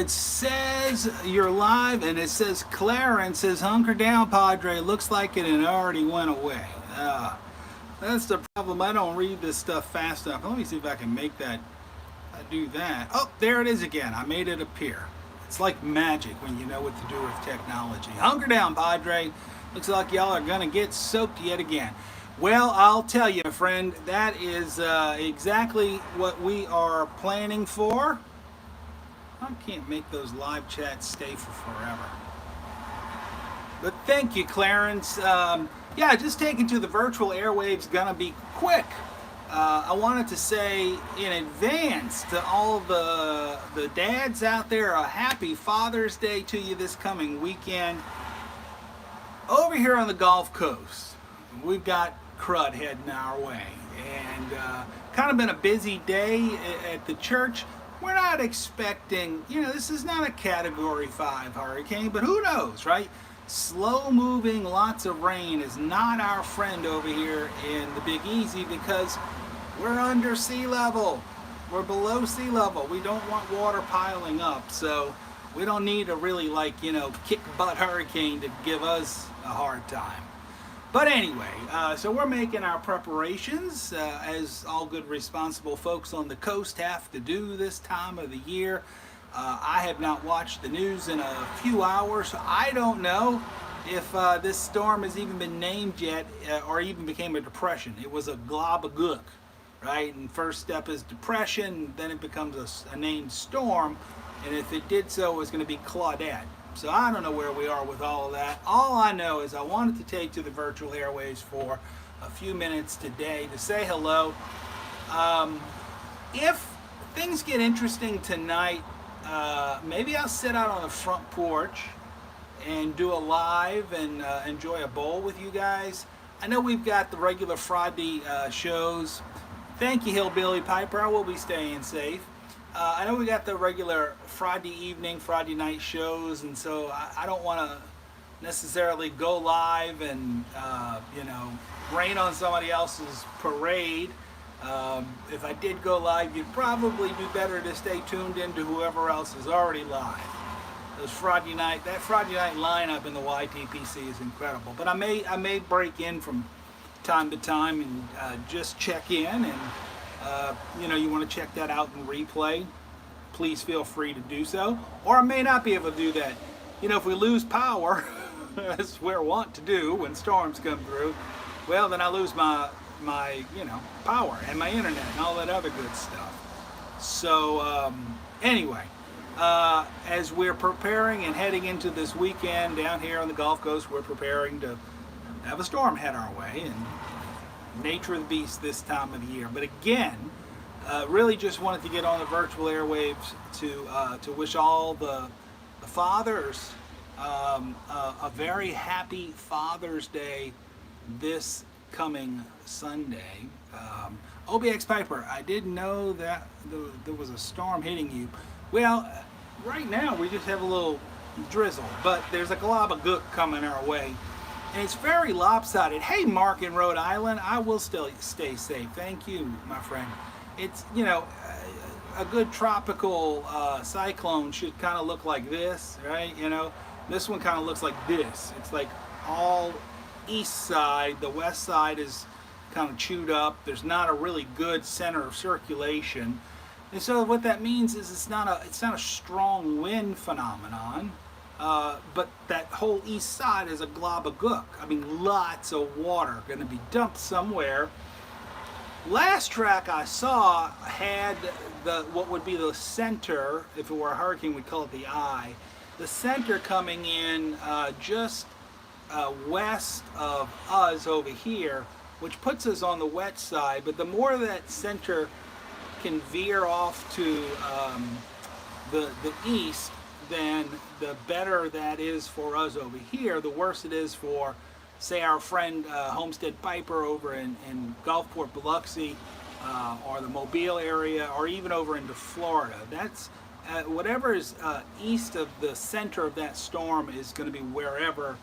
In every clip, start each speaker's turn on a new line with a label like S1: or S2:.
S1: it says you're live, and it says Clarence says, hunker down, Padre. Looks like it, and it already went away. That's the problem. I don't read this stuff fast enough. Let me see if I can make that do that. Oh, there it is again. I made it appear. It's like magic when you know what to do with technology. Hunker down, Padre. Looks like y'all are going to get soaked yet again. Well, I'll tell you, my friend, that is exactly what we are planning for. I can't make those live chats stay for forever. But thank you, Clarence. Yeah, just taking to the virtual airwaves gonna be quick. I wanted to say in advance to all the dads out there, a happy Father's Day to you this coming weekend. Over here on the Gulf Coast, we've got crud heading our way, and kind of been a busy day at the church. We're not expecting, this is not a Category 5 hurricane, but who knows, right? Slow moving, lots of rain is not our friend over here in the Big Easy because we're under sea level. We're below sea level. We don't want water piling up, so we don't need a really kick butt hurricane to give us a hard time. But anyway, so we're making our preparations as all good responsible folks on the coast have to do this time of the year. I have not watched the news in a few hours, so I don't know if this storm has even been named yet or even became a depression. It was a glob of gook, right? And first step is depression, then it becomes a named storm, and if it did so, it's going to be Claudette. So I don't know where we are with all of that. All I know is I wanted to take to the virtual airwaves for a few minutes today to say hello. If things get interesting tonight, maybe I'll sit out on the front porch and do a live and enjoy a bowl with you guys. I know we've got the regular Friday shows. Thank you, Hillbilly Piper. I will be staying safe. I know we got the regular Friday evening, Friday night shows, and so I don't want to necessarily go live and, rain on somebody else's parade. If I did go live, you'd probably do better to stay tuned into whoever else is already live. That Friday night lineup in the YTPC is incredible. But I may break in from time to time and just check in, and you want to check that out in replay, please feel free to do so. Or I may not be able to do that. If we lose power, as we're wont to do when storms come through, well, then I lose my power and my internet and all that other good stuff. So anyway, as we're preparing and heading into this weekend down here on the Gulf Coast, we're preparing to have a storm head our way, and nature of the beast this time of the year. But again, really just wanted to get on the virtual airwaves to wish all the fathers a very happy Father's Day this coming Sunday. OBX Piper, I didn't know that there was a storm hitting you. Well, right now we just have a little drizzle, but there's a glob of gook coming our way. And it's very lopsided. Hey, Mark in Rhode Island, I will still stay safe. Thank you, my friend. It's, a good tropical cyclone should kind of look like this, right? This one kind of looks like this. It's like all east side. The west side is kind of chewed up. There's not a really good center of circulation. And so what that means is it's not a strong wind phenomenon. But that whole east side is a glob of gook. I mean, lots of water going to be dumped somewhere. Last track I saw had what would be the center, if it were a hurricane, we'd call it the eye. The center coming in just west of us over here, which puts us on the wet side. But the more that center can veer off to the east, then the better that is for us over here. The worse it is for, say, our friend Homestead Piper over in Gulfport, Biloxi, or the Mobile area, or even over into Florida. That's whatever is east of the center of that storm is going to be wherever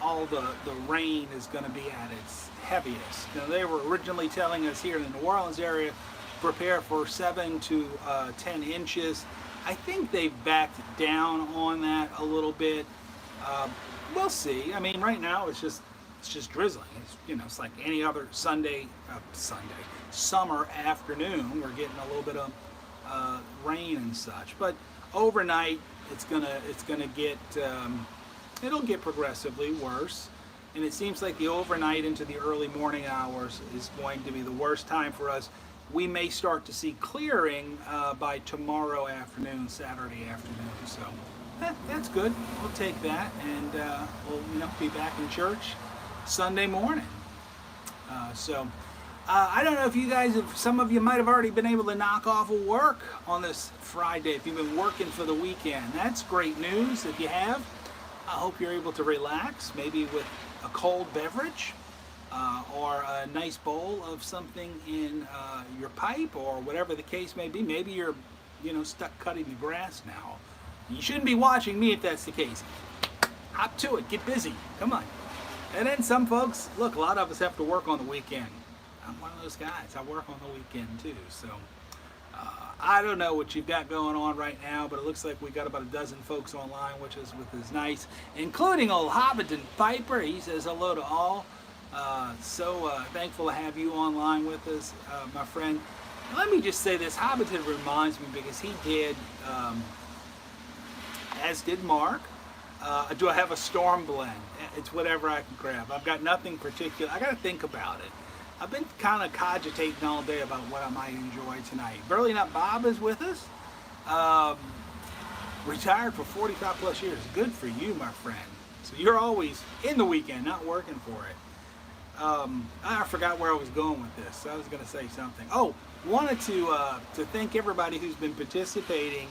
S1: all the rain is going to be at its heaviest. Now, they were originally telling us here in the New Orleans area, prepare for 7 to 10 inches. I think they've backed down on that a little bit. Uh, we'll see. I mean, right now it's just drizzling. It's, you know, it's like any other summer afternoon. We're getting a little bit of rain and such, but overnight it's gonna get it'll get progressively worse. And it seems like the overnight into the early morning hours is going to be the worst time for us. We may start to see clearing by tomorrow afternoon, Saturday afternoon. So that's good. We'll take that, and we'll be back in church Sunday morning. I don't know if you guys, if some of you might have already been able to knock off of work on this Friday. If you've been working for the weekend, that's great news. If you have, I hope you're able to relax, maybe with a cold beverage or a nice bowl of something in your pipe, or whatever the case may be. Maybe you're stuck cutting the grass now. You shouldn't be watching me if that's the case. Hop to it, get busy, come on. And then some folks, look, a lot of us have to work on the weekend. I'm one of those guys. I work on the weekend too. So I don't know what you've got going on right now, but it looks like we got about a dozen folks online, which is nice, including old Hobbiton Piper. He says hello to all. So thankful to have you online with us, my friend. And let me just say this. Hobbiton reminds me, because he did, as did Mark. Do I have a storm blend? It's whatever I can grab. I've got nothing particular. I got to think about it. I've been kind of cogitating all day about what I might enjoy tonight. Burley Nut Bob is with us. Retired for 45 plus years. Good for you, my friend. So you're always in the weekend, not working for it. I forgot where I was going with this. I was going to say something. Oh, wanted to thank everybody who's been participating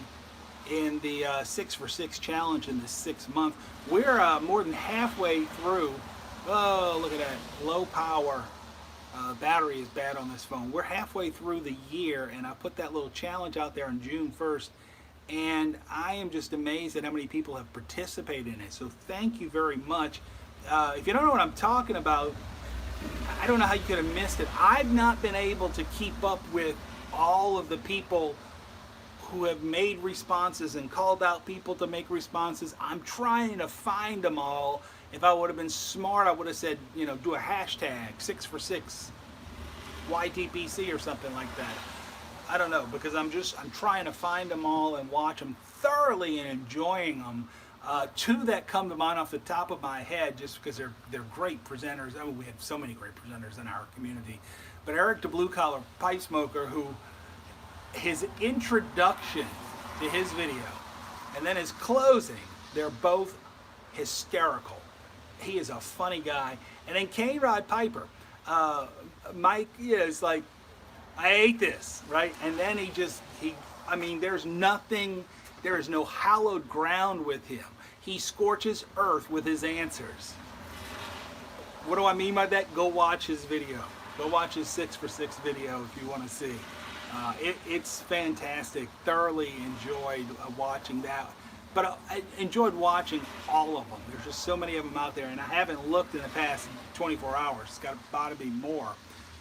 S1: in the 6 for 6 challenge in this 6th month. We're more than halfway through. Oh, look at that. Low power. Battery is bad on this phone. We're halfway through the year, and I put that little challenge out there on June 1st, and I am just amazed at how many people have participated in it. So thank you very much. If you don't know what I'm talking about, I don't know how you could have missed it. I've not been able to keep up with all of the people who have made responses and called out people to make responses. I'm trying to find them all. If I would have been smart, I would have said, do a hashtag 6 for 6 YTPC or something like that. I don't know, because I'm trying to find them all and watch them thoroughly and enjoying them. Two that come to mind off the top of my head, just because they're great presenters. I mean, we have so many great presenters in our community. But Eric, the blue collar pipe smoker, who his introduction to his video and then his closing, they're both hysterical. He is a funny guy. And then K-Rod Piper, Mike is like, I ate this, right? And then there is no hallowed ground with him. He scorches earth with his answers. What do I mean by that? Go watch his video. Go watch his 6 for 6 video if you want to see. It's fantastic. Thoroughly enjoyed watching that. But I enjoyed watching all of them. There's just so many of them out there, and I haven't looked in the past 24 hours. It's got to be more.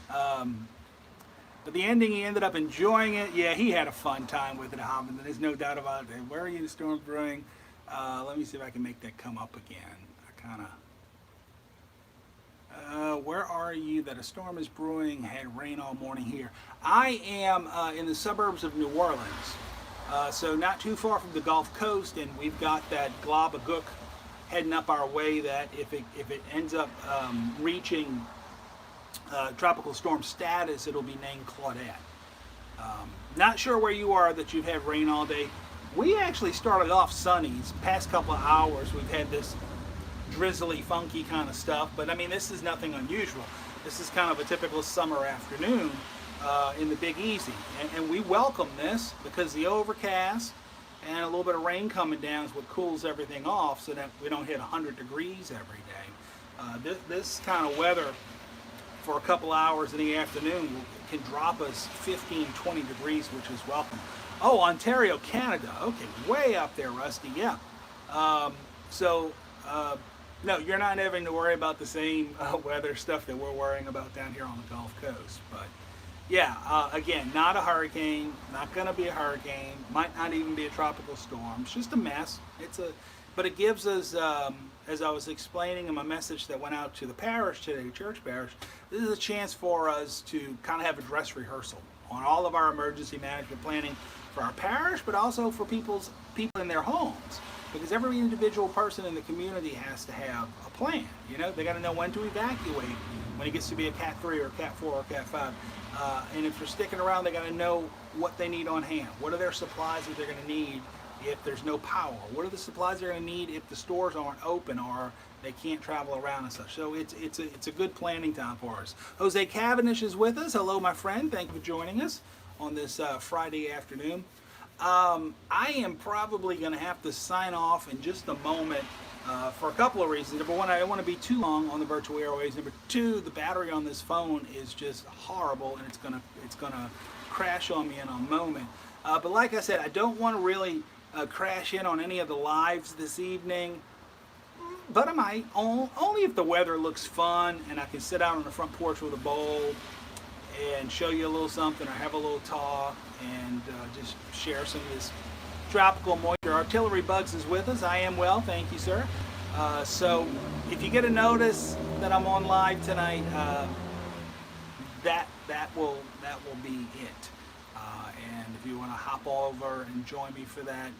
S1: But the ending, he ended up enjoying it. Yeah, he had a fun time with it, Hobbin. There's no doubt about it. Where are you in the storm brewing? Let me see if I can make that come up again. Where are you that a storm is brewing? Had rain all morning here. I am in the suburbs of New Orleans. So not too far from the Gulf Coast, and we've got that glob of gook heading up our way that if it ends up reaching tropical storm status, it'll be named Claudette. Not sure where you are that you've had rain all day. We actually started off sunny. These past couple of hours we've had this drizzly, funky kind of stuff, but I mean, this is nothing unusual. This is kind of a typical summer afternoon in the Big Easy, and we welcome this because the overcast and a little bit of rain coming down is what cools everything off so that we don't hit 100 degrees every day. This kind of weather for a couple hours in the afternoon can drop us 15, 20 degrees, which is welcome. Oh, Ontario, Canada. Okay, way up there, Rusty. Yeah. No, you're not having to worry about the same weather stuff that we're worrying about down here on the Gulf Coast. But Yeah, again, not a hurricane, not going to be a hurricane, might not even be a tropical storm. It's just a mess. But it gives us, as I was explaining in my message that went out to the parish today, church parish, this is a chance for us to kind of have a dress rehearsal on all of our emergency management planning for our parish, but also for people in their homes. Because every individual person in the community has to have a plan. You know, they got to know when to evacuate when it gets to be a Cat 3 or Cat 4 or Cat 5. And if they're sticking around, they got to know what they need on hand. What are their supplies that they're going to need if there's no power? What are the supplies they're going to need if the stores aren't open or they can't travel around and such? So it's a good planning time for us. Jose Cavendish is with us. Hello, my friend. Thank you for joining us on this Friday afternoon. I am probably going to have to sign off in just a moment for a couple of reasons. Number one, I don't want to be too long on the virtual airways. Number two, the battery on this phone is just horrible, and it's gonna crash on me in a moment. But like I said, I don't want to really crash in on any of the lives this evening. But I might, only if the weather looks fun and I can sit out on the front porch with a bowl and show you a little something or have a little talk and just share some of this tropical moisture. Artillery Bugs is with us. I am well, thank you, sir. So if you get a notice that I'm on live tonight, that will be it. And if you want to hop over and join me for that,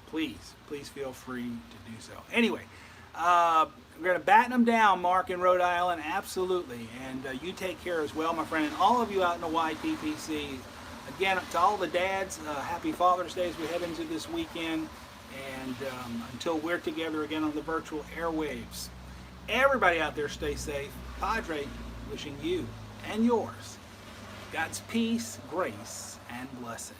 S1: please feel free to do so. Anyway, we're going to batten them down, Mark in Rhode Island, absolutely. And you take care as well, my friend, and all of you out in the YPPC. Again, to all the dads, happy Father's Day as we head into this weekend. And until we're together again on the virtual airwaves, everybody out there stay safe. Padre wishing you and yours God's peace, grace, and blessing.